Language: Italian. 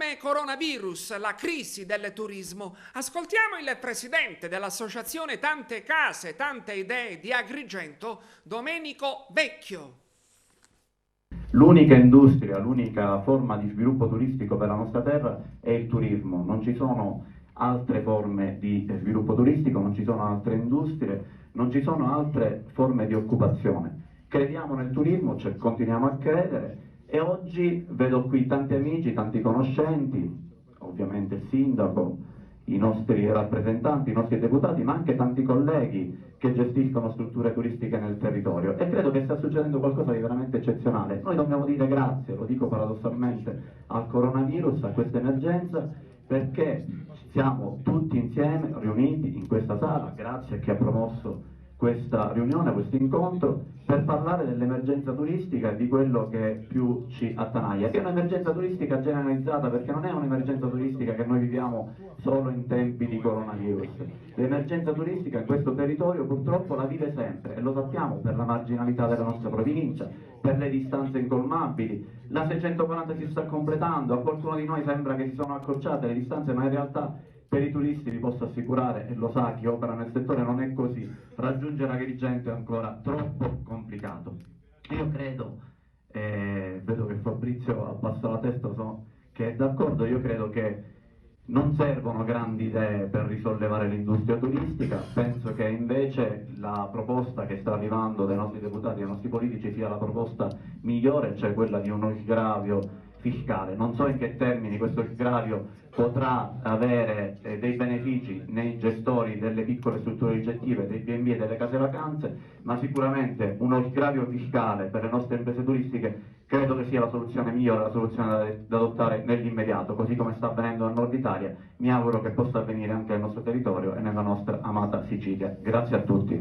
L'allarme coronavirus, la crisi del turismo. Ascoltiamo il presidente dell'associazione Tante Case, Tante Idee di Agrigento, Domenico Vecchio. L'unica industria, l'unica forma di sviluppo turistico per la nostra terra è il turismo, non ci sono altre forme di sviluppo turistico, non ci sono altre industrie, non ci sono altre forme di occupazione. Crediamo nel turismo, cioè continuiamo a credere e oggi vedo qui tanti amici, tanti conoscenti, ovviamente il sindaco, i nostri rappresentanti, i nostri deputati, ma anche tanti colleghi che gestiscono strutture turistiche nel territorio e credo che sta succedendo qualcosa di veramente eccezionale. Noi dobbiamo dire grazie, lo dico paradossalmente, al coronavirus, a questa emergenza, perché siamo tutti insieme riuniti in questa sala, grazie a chi ha promosso questa riunione, questo incontro, per parlare dell'emergenza turistica e di quello che più ci attanaglia, che è un'emergenza turistica generalizzata, perché non è un'emergenza turistica che noi viviamo solo in tempi di coronavirus. L'emergenza turistica in questo territorio purtroppo la vive sempre e lo sappiamo per la marginalità della nostra provincia, per le distanze incolmabili. La 640 si sta completando, a qualcuno di noi sembra che si sono accorciate le distanze, ma in realtà per i turisti vi posso assicurare, e lo sa chi opera nel settore, non è così. Raggiungere Agrigento è ancora troppo complicato. Io credo, vedo che Fabrizio abbassa la testa, che è d'accordo, io credo che non servono grandi idee per risollevare l'industria turistica, penso che invece la proposta che sta arrivando dai nostri deputati e dai nostri politici sia la proposta migliore, cioè quella di uno sgravio fiscale. Non so in che termini questo sgravio potrà avere dei benefici nei gestori delle piccole strutture ricettive, dei B&B e delle case vacanze, ma sicuramente uno sgravio fiscale per le nostre imprese turistiche credo che sia la soluzione migliore, la soluzione da adottare nell'immediato, così come sta avvenendo nel nord Italia. Mi auguro che possa avvenire anche nel nostro territorio e nella nostra amata Sicilia. Grazie a tutti.